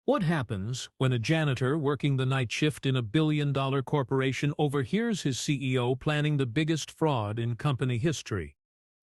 What happens when a janitor working the night shift in a billion-dollar corporation overhears his CEO planning the biggest fraud in company history?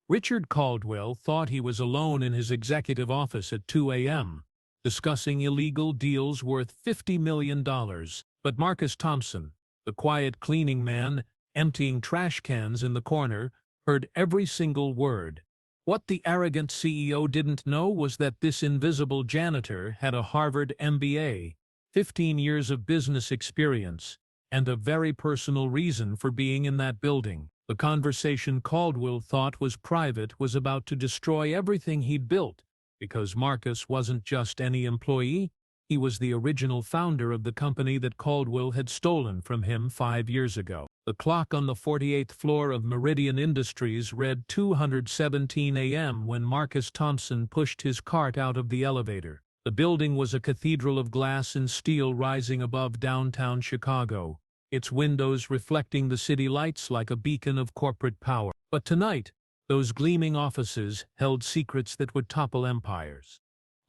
Richard Caldwell thought he was alone in his executive office at 2 a.m., discussing illegal deals worth $50 million. But Marcus Thompson, the quiet cleaning man, emptying trash cans in the corner, heard every single word. What the arrogant CEO didn't know was that this invisible janitor had a Harvard MBA, 15 years of business experience, and a very personal reason for being in that building. The conversation Caldwell thought was private was about to destroy everything he'd built, because Marcus wasn't just any employee, he was the original founder of the company that Caldwell had stolen from him 5 years ago. The clock on the 48th floor of Meridian Industries read 2:17 a.m. when Marcus Thompson pushed his cart out of the elevator. The building was a cathedral of glass and steel rising above downtown Chicago, its windows reflecting the city lights like a beacon of corporate power. But tonight, those gleaming offices held secrets that would topple empires.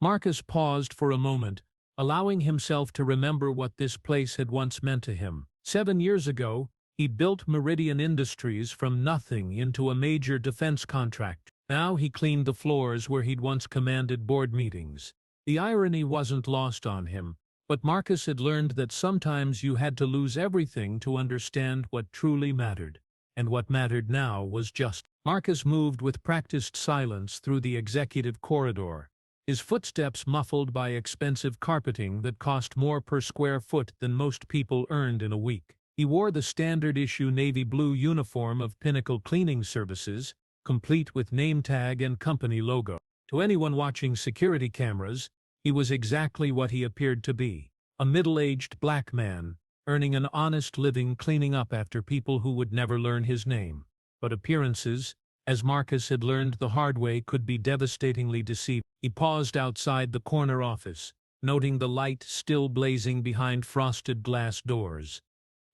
Marcus paused for a moment, allowing himself to remember what this place had once meant to him. 7 years ago, he built Meridian Industries from nothing into a major defense contract. Now he cleaned the floors where he'd once commanded board meetings. The irony wasn't lost on him, but Marcus had learned that sometimes you had to lose everything to understand what truly mattered. And what mattered now was just. Marcus moved with practiced silence through the executive corridor, his footsteps muffled by expensive carpeting that cost more per square foot than most people earned in a week. He wore the standard-issue navy blue uniform of Pinnacle Cleaning Services, complete with name tag and company logo. To anyone watching security cameras, he was exactly what he appeared to be, a middle-aged black man, earning an honest living cleaning up after people who would never learn his name. But appearances, as Marcus had learned the hard way, could be devastatingly deceiving. He paused outside the corner office, noting the light still blazing behind frosted glass doors.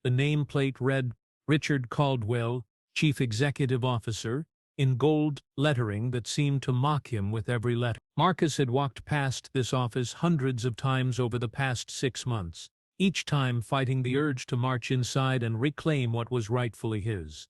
The nameplate read, Richard Caldwell, Chief Executive Officer, in gold lettering that seemed to mock him with every letter. Marcus had walked past this office hundreds of times over the past 6 months, each time fighting the urge to march inside and reclaim what was rightfully his.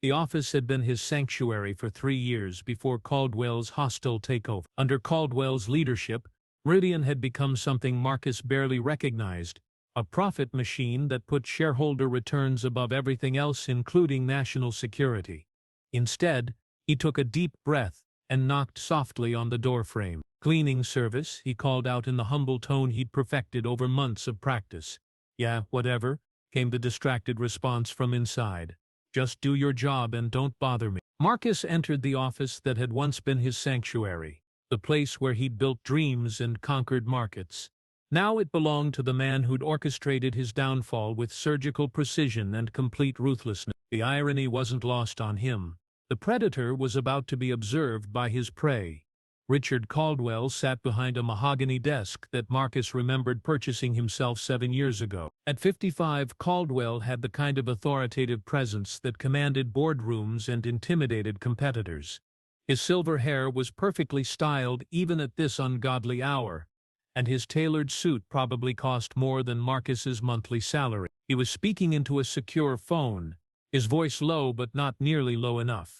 The office had been his sanctuary for 3 years before Caldwell's hostile takeover. Under Caldwell's leadership, Meridian had become something Marcus barely recognized, a profit machine that put shareholder returns above everything else, including national security. Instead, he took a deep breath and knocked softly on the doorframe. Cleaning service, he called out in the humble tone he'd perfected over months of practice. Yeah, whatever, came the distracted response from inside. Just do your job and don't bother me. Marcus entered the office that had once been his sanctuary, the place where he'd built dreams and conquered markets. Now it belonged to the man who'd orchestrated his downfall with surgical precision and complete ruthlessness. The irony wasn't lost on him. The predator was about to be observed by his prey. Richard Caldwell sat behind a mahogany desk that Marcus remembered purchasing himself 7 years ago. At 55, Caldwell had the kind of authoritative presence that commanded boardrooms and intimidated competitors. His silver hair was perfectly styled even at this ungodly hour, and his tailored suit probably cost more than Marcus's monthly salary. He was speaking into a secure phone, his voice low but not nearly low enough.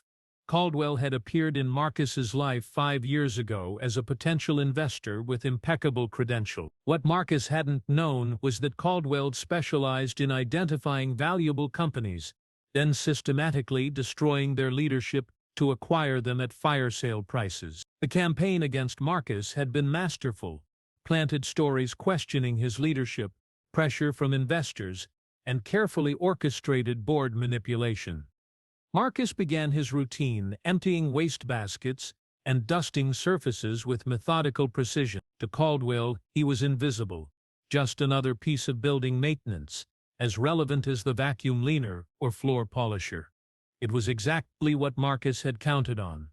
Caldwell had appeared in Marcus's life 5 years ago as a potential investor with impeccable credentials. What Marcus hadn't known was that Caldwell specialized in identifying valuable companies, then systematically destroying their leadership to acquire them at fire sale prices. The campaign against Marcus had been masterful, planted stories questioning his leadership, pressure from investors, and carefully orchestrated board manipulation. Marcus began his routine, emptying wastebaskets and dusting surfaces with methodical precision. To Caldwell, he was invisible, just another piece of building maintenance, as relevant as the vacuum cleaner or floor polisher. It was exactly what Marcus had counted on.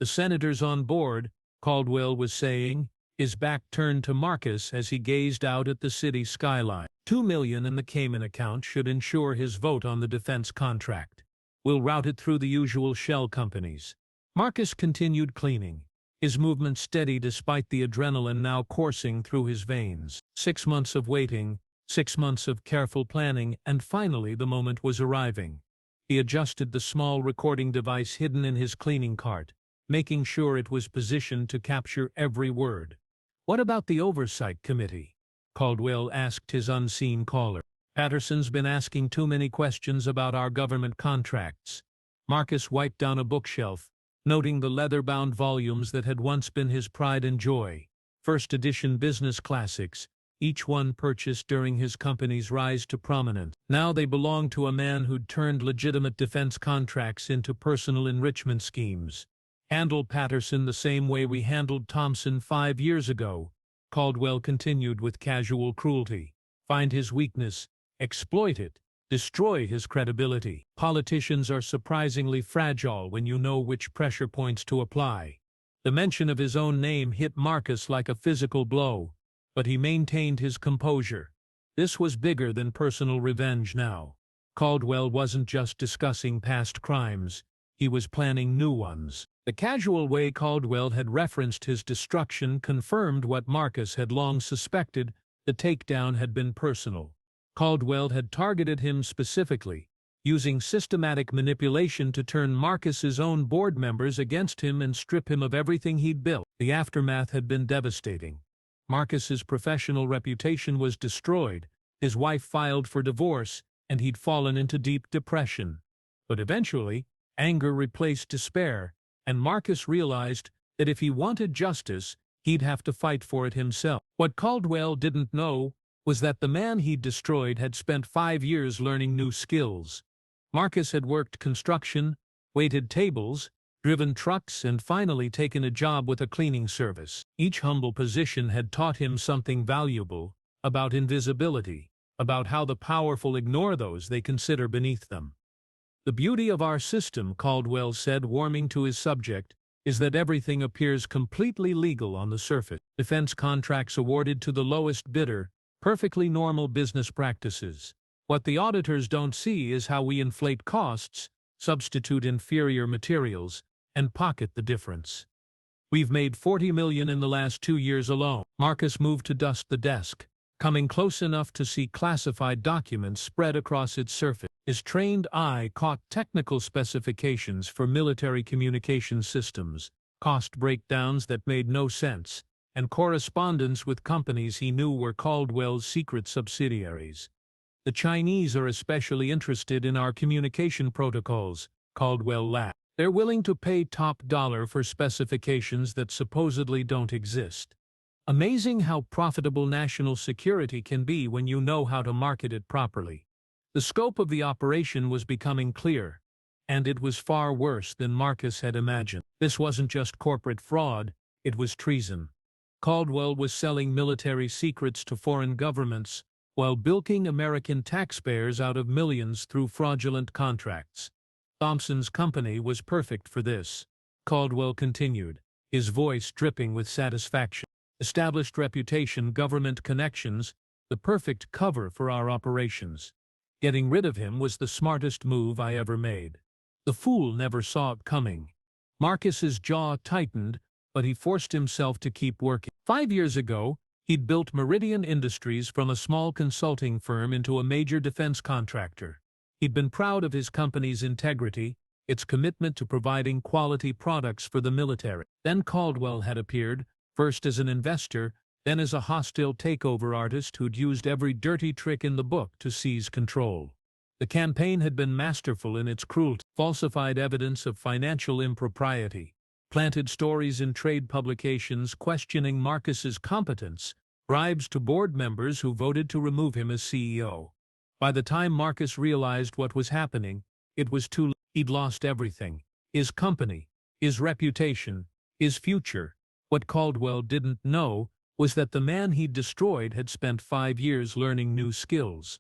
The senators on board, Caldwell was saying, his back turned to Marcus as he gazed out at the city skyline. $2 million in the Cayman account should ensure his vote on the defense contract. We'll route it through the usual shell companies. Marcus continued cleaning, his movement steady despite the adrenaline now coursing through his veins. 6 months of waiting, 6 months of careful planning, and finally the moment was arriving. He adjusted the small recording device hidden in his cleaning cart, making sure it was positioned to capture every word. "What about the Oversight Committee?" Caldwell asked his unseen caller. "Patterson's been asking too many questions about our government contracts." Marcus wiped down a bookshelf, noting the leather-bound volumes that had once been his pride and joy. First edition business classics, each one purchased during his company's rise to prominence. Now they belonged to a man who'd turned legitimate defense contracts into personal enrichment schemes. "Handle Patterson the same way we handled Thompson 5 years ago," Caldwell continued with casual cruelty. "Find his weakness, exploit it, destroy his credibility." Politicians are surprisingly fragile when you know which pressure points to apply. The mention of his own name hit Marcus like a physical blow, but he maintained his composure. This was bigger than personal revenge now. Caldwell wasn't just discussing past crimes, he was planning new ones. The casual way Caldwell had referenced his destruction confirmed what Marcus had long suspected: the takedown had been personal. Caldwell had targeted him specifically, using systematic manipulation to turn Marcus's own board members against him and strip him of everything he'd built. The aftermath had been devastating. Marcus's professional reputation was destroyed, his wife filed for divorce, and he'd fallen into deep depression. But eventually, anger replaced despair, and Marcus realized that if he wanted justice, he'd have to fight for it himself. What Caldwell didn't know was that the man he'd destroyed had spent 5 years learning new skills. Marcus had worked construction, waited tables, driven trucks, and finally taken a job with a cleaning service. Each humble position had taught him something valuable about invisibility, about how the powerful ignore those they consider beneath them. "The beauty of our system," Caldwell said, warming to his subject, "is that everything appears completely legal on the surface. Defense contracts awarded to the lowest bidder, perfectly normal business practices. What the auditors don't see is how we inflate costs, substitute inferior materials, and pocket the difference. We've made $40 million in the last 2 years alone." Marcus moved to dust the desk, coming close enough to see classified documents spread across its surface. His trained eye caught technical specifications for military communication systems, cost breakdowns that made no sense, and correspondence with companies he knew were Caldwell's secret subsidiaries. "The Chinese are especially interested in our communication protocols," Caldwell laughed. "They're willing to pay top dollar for specifications that supposedly don't exist. Amazing how profitable national security can be when you know how to market it properly." The scope of the operation was becoming clear, and it was far worse than Marcus had imagined. This wasn't just corporate fraud, it was treason. Caldwell was selling military secrets to foreign governments while bilking American taxpayers out of millions through fraudulent contracts. Thompson's company was perfect for this, Caldwell continued, his voice dripping with satisfaction. "Established reputation, government connections, the perfect cover for our operations. Getting rid of him was the smartest move I ever made." The fool never saw it coming. Marcus's jaw tightened, but he forced himself to keep working. 5 years ago, he'd built Meridian Industries from a small consulting firm into a major defense contractor. He'd been proud of his company's integrity, its commitment to providing quality products for the military. Then Caldwell had appeared, first as an investor, then as a hostile takeover artist who'd used every dirty trick in the book to seize control. The campaign had been masterful in its cruelty, falsified evidence of financial impropriety, planted stories in trade publications questioning Marcus's competence, bribes to board members who voted to remove him as CEO. By the time Marcus realized what was happening, it was too late. He'd lost everything: his company, his reputation, his future. What Caldwell didn't know was that the man he'd destroyed had spent 5 years learning new skills.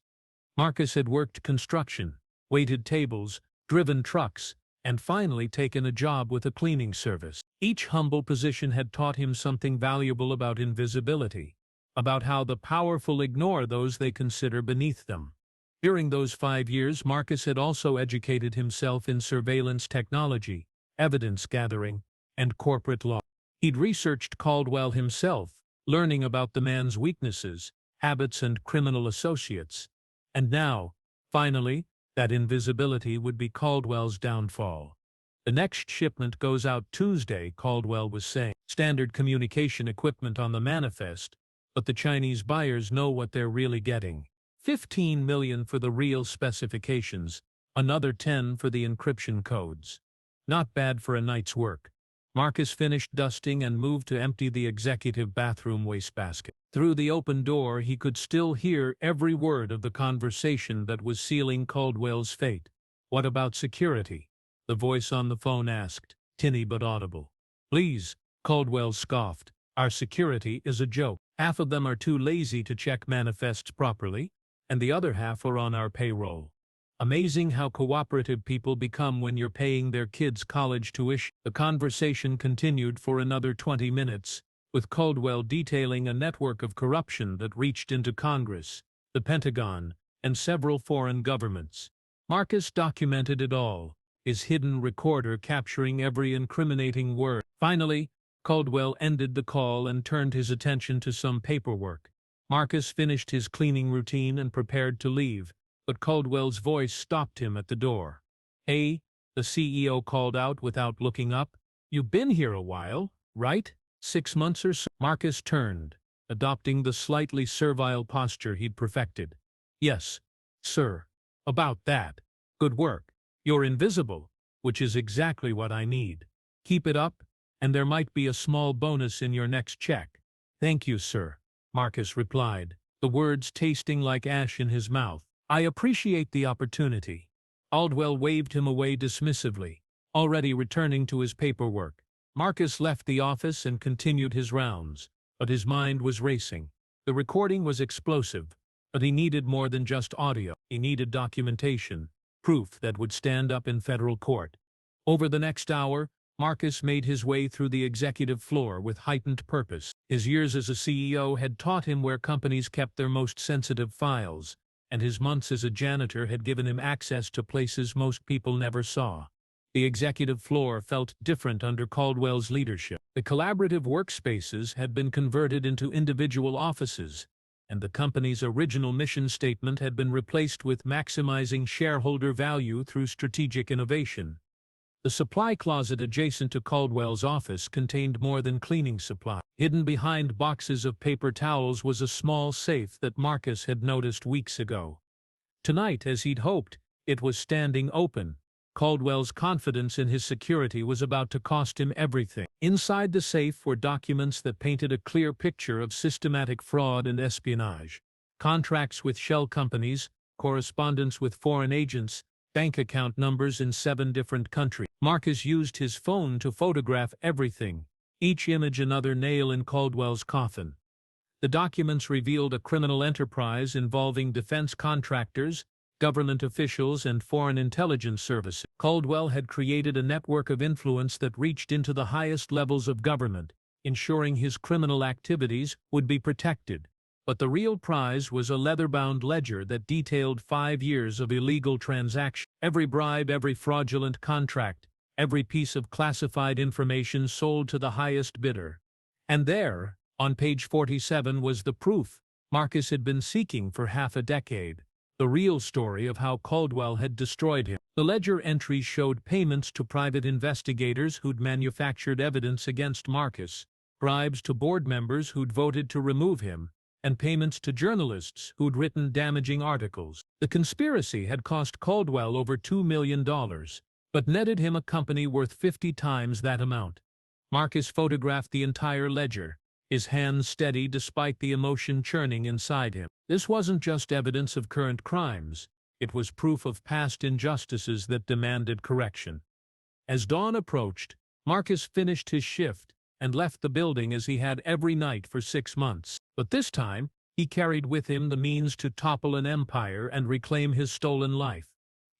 Marcus had worked construction, waited tables, driven trucks, and finally taken a job with a cleaning service. Each humble position had taught him something valuable about invisibility, about how the powerful ignore those they consider beneath them. During those 5 years, Marcus had also educated himself in surveillance technology, evidence gathering, and corporate law. He'd researched Caldwell himself, learning about the man's weaknesses, habits, and criminal associates. And now, finally, that invisibility would be Caldwell's downfall. The next shipment goes out Tuesday, Caldwell was saying. Standard communication equipment on the manifest, but the Chinese buyers know what they're really getting. $15 million for the real specifications, another 10 for the encryption codes. Not bad for a night's work. Marcus finished dusting and moved to empty the executive bathroom wastebasket. Through the open door he could still hear every word of the conversation that was sealing Caldwell's fate. "What about security?" the voice on the phone asked, tinny but audible. "Please," Caldwell scoffed. "Our security is a joke. Half of them are too lazy to check manifests properly, and the other half are on our payroll. Amazing how cooperative people become when you're paying their kids' college tuition." The conversation continued for another 20 minutes, with Caldwell detailing a network of corruption that reached into Congress, the Pentagon, and several foreign governments. Marcus documented it all, his hidden recorder capturing every incriminating word. Finally, Caldwell ended the call and turned his attention to some paperwork. Marcus finished his cleaning routine and prepared to leave, but Caldwell's voice stopped him at the door. "Hey," the CEO called out without looking up. "You've been here a while, right? 6 months or so?" Marcus turned, adopting the slightly servile posture he'd perfected. "Yes, sir. About that. Good work. You're invisible, which is exactly what I need. Keep it up, and there might be a small bonus in your next check." "Thank you, sir," Marcus replied, the words tasting like ash in his mouth. "I appreciate the opportunity." Caldwell waved him away dismissively, already returning to his paperwork. Marcus left the office and continued his rounds, but his mind was racing. The recording was explosive, but he needed more than just audio. He needed documentation, proof that would stand up in federal court. Over the next hour, Marcus made his way through the executive floor with heightened purpose. His years as a CEO had taught him where companies kept their most sensitive files, and his months as a janitor had given him access to places most people never saw. The executive floor felt different under Caldwell's leadership. The collaborative workspaces had been converted into individual offices, and the company's original mission statement had been replaced with maximizing shareholder value through strategic innovation. The supply closet adjacent to Caldwell's office contained more than cleaning supplies. Hidden behind boxes of paper towels was a small safe that Marcus had noticed weeks ago. Tonight, as he'd hoped, it was standing open. Caldwell's confidence in his security was about to cost him everything. Inside the safe were documents that painted a clear picture of systematic fraud and espionage. Contracts with shell companies, correspondence with foreign agents, bank account numbers in 7 different countries. Marcus used his phone to photograph everything, each image another nail in Caldwell's coffin. The documents revealed a criminal enterprise involving defense contractors, government officials, and foreign intelligence services. Caldwell had created a network of influence that reached into the highest levels of government, ensuring his criminal activities would be protected. But the real prize was a leather-bound ledger that detailed 5 years of illegal transactions. Every bribe, every fraudulent contract, every piece of classified information sold to the highest bidder. And there, on page 47, was the proof Marcus had been seeking for half a decade. The real story of how Caldwell had destroyed him. The ledger entries showed payments to private investigators who'd manufactured evidence against Marcus, bribes to board members who'd voted to remove him, and payments to journalists who'd written damaging articles. The conspiracy had cost Caldwell over $2 million, but netted him a company worth 50 times that amount. Marcus photographed the entire ledger, his hands steady despite the emotion churning inside him. This wasn't just evidence of current crimes, it was proof of past injustices that demanded correction. As dawn approached, Marcus finished his shift and left the building as he had every night for 6 months. But this time, he carried with him the means to topple an empire and reclaim his stolen life.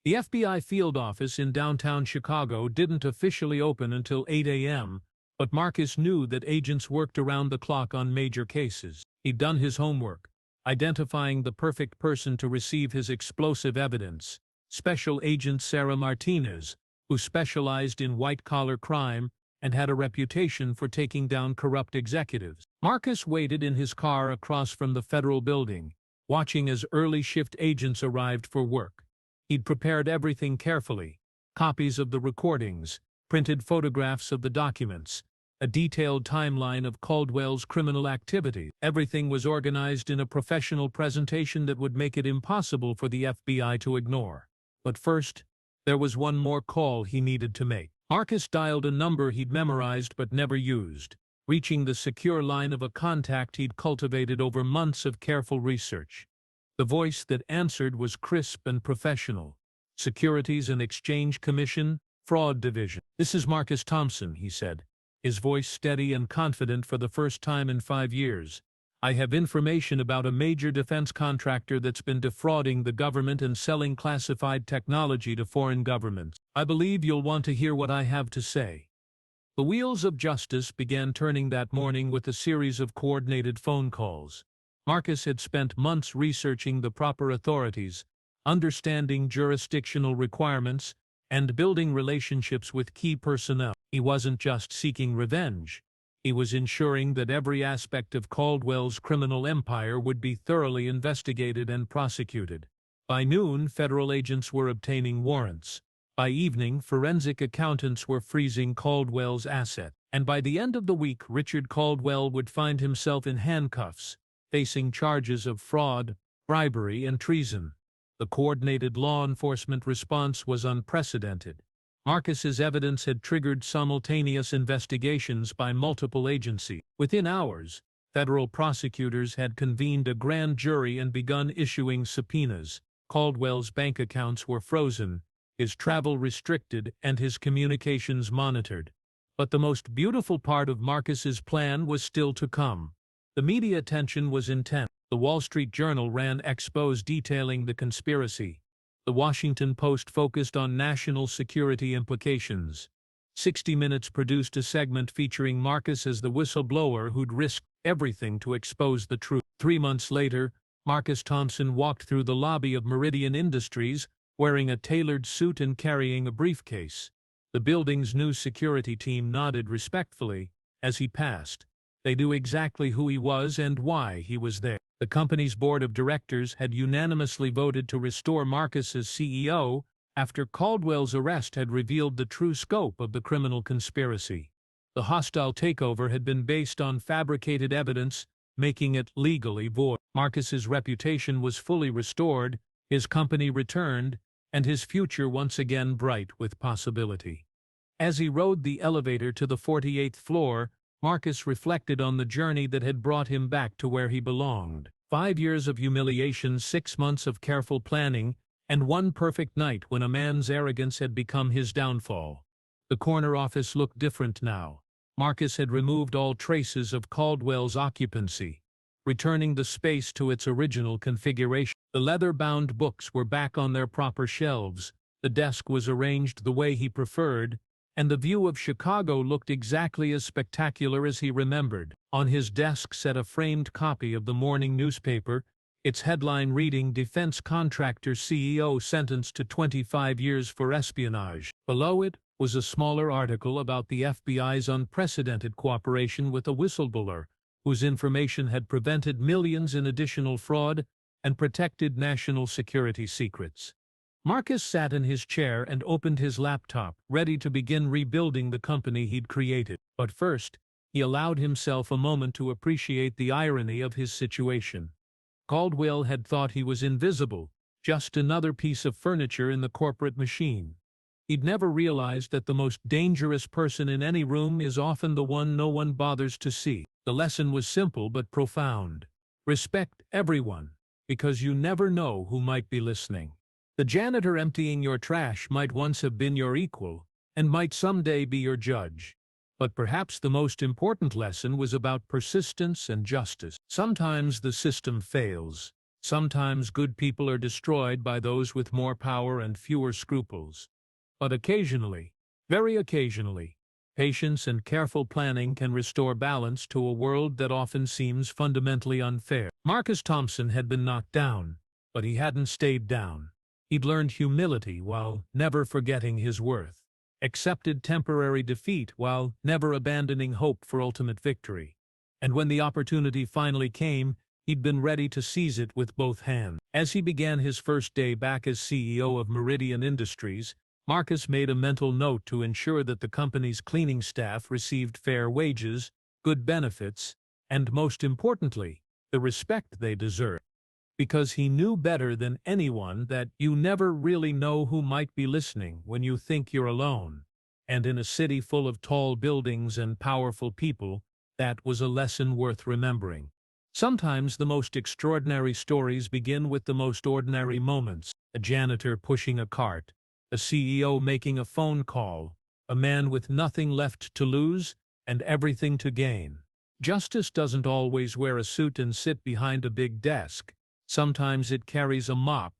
The FBI field office in downtown Chicago didn't officially open until 8 a.m., but Marcus knew that agents worked around the clock on major cases. He'd done his homework, identifying the perfect person to receive his explosive evidence, Special Agent Sarah Martinez, who specialized in white-collar crime and had a reputation for taking down corrupt executives. Marcus waited in his car across from the federal building, watching as early shift agents arrived for work. He'd prepared everything carefully: copies of the recordings, printed photographs of the documents, a detailed timeline of Caldwell's criminal activity. Everything was organized in a professional presentation that would make it impossible for the FBI to ignore. But first, there was one more call he needed to make. Marcus dialed a number he'd memorized but never used, reaching the secure line of a contact he'd cultivated over months of careful research. The voice that answered was crisp and professional. "Securities and Exchange Commission, Fraud Division." "This is Marcus Thompson," he said, his voice steady and confident for the first time in 5 years. "I have information about a major defense contractor that's been defrauding the government and selling classified technology to foreign governments. I believe you'll want to hear what I have to say." The wheels of justice began turning that morning with a series of coordinated phone calls. Marcus had spent months researching the proper authorities, understanding jurisdictional requirements, and building relationships with key personnel. He wasn't just seeking revenge. He was ensuring that every aspect of Caldwell's criminal empire would be thoroughly investigated and prosecuted. By noon, federal agents were obtaining warrants. By evening, forensic accountants were freezing Caldwell's assets. And by the end of the week, Richard Caldwell would find himself in handcuffs, facing charges of fraud, bribery, and treason. The coordinated law enforcement response was unprecedented. Marcus's evidence had triggered simultaneous investigations by multiple agencies. Within hours, federal prosecutors had convened a grand jury and begun issuing subpoenas. Caldwell's bank accounts were frozen, his travel restricted, and his communications monitored. But the most beautiful part of Marcus's plan was still to come. The media attention was intense. The Wall Street Journal ran expos detailing the conspiracy. The Washington Post focused on national security implications. 60 Minutes produced a segment featuring Marcus as the whistleblower who'd risked everything to expose the truth. 3 months later, Marcus Thompson walked through the lobby of Meridian Industries, wearing a tailored suit and carrying a briefcase. The building's new security team nodded respectfully as he passed. They knew exactly who he was and why he was there. The company's board of directors had unanimously voted to restore Marcus as CEO after Caldwell's arrest had revealed the true scope of the criminal conspiracy. The hostile takeover had been based on fabricated evidence, making it legally void. Marcus's reputation was fully restored, his company returned, and his future once again bright with possibility. As he rode the elevator to the 48th floor, Marcus reflected on the journey that had brought him back to where he belonged. 5 years of humiliation, 6 months of careful planning, and one perfect night when a man's arrogance had become his downfall. The corner office looked different now. Marcus had removed all traces of Caldwell's occupancy, returning the space to its original configuration. The leather-bound books were back on their proper shelves, the desk was arranged the way he preferred, and the view of Chicago looked exactly as spectacular as he remembered. On his desk sat a framed copy of the morning newspaper, its headline reading "Defense Contractor CEO Sentenced to 25 Years for Espionage." Below it was a smaller article about the FBI's unprecedented cooperation with a whistleblower, whose information had prevented millions in additional fraud and protected national security secrets. Marcus sat in his chair and opened his laptop, ready to begin rebuilding the company he'd created. But first, he allowed himself a moment to appreciate the irony of his situation. Caldwell had thought he was invisible, just another piece of furniture in the corporate machine. He'd never realized that the most dangerous person in any room is often the one no one bothers to see. The lesson was simple but profound. Respect everyone, because you never know who might be listening. The janitor emptying your trash might once have been your equal, and might someday be your judge. But perhaps the most important lesson was about persistence and justice. Sometimes the system fails. Sometimes good people are destroyed by those with more power and fewer scruples. But occasionally, very occasionally, patience and careful planning can restore balance to a world that often seems fundamentally unfair. Marcus Thompson had been knocked down, but he hadn't stayed down. He'd learned humility while never forgetting his worth. accepted temporary defeat while never abandoning hope for ultimate victory. And when the opportunity finally came, he'd been ready to seize it with both hands. As he began his first day back as CEO of Meridian Industries, Marcus made a mental note to ensure that the company's cleaning staff received fair wages, good benefits, and most importantly, the respect they deserved. Because he knew better than anyone that you never really know who might be listening when you think you're alone. And in a city full of tall buildings and powerful people, that was a lesson worth remembering. Sometimes the most extraordinary stories begin with the most ordinary moments: a janitor pushing a cart, a CEO making a phone call, a man with nothing left to lose and everything to gain. Justice doesn't always wear a suit and sit behind a big desk. Sometimes it carries a mop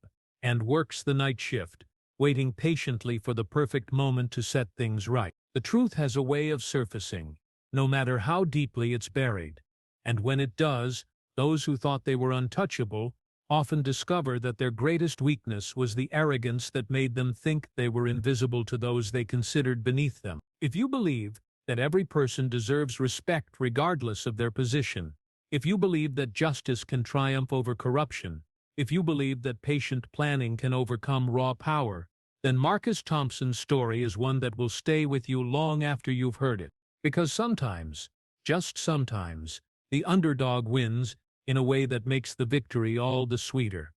and works the night shift, waiting patiently for the perfect moment to set things right. The truth has a way of surfacing, no matter how deeply it's buried. And when it does, those who thought they were untouchable often discover that their greatest weakness was the arrogance that made them think they were invisible to those they considered beneath them. If you believe that every person deserves respect regardless of their position, if you believe that justice can triumph over corruption, if you believe that patient planning can overcome raw power, then Marcus Thompson's story is one that will stay with you long after you've heard it. Because sometimes, just sometimes, the underdog wins in a way that makes the victory all the sweeter.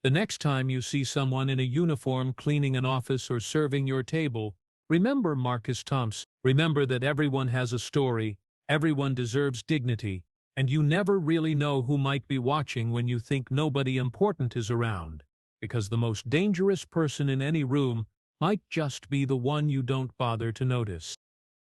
The next time you see someone in a uniform cleaning an office or serving your table, remember Marcus Thompson. Remember that everyone has a story, everyone deserves dignity, and you never really know who might be watching when you think nobody important is around, because the most dangerous person in any room might just be the one you don't bother to notice.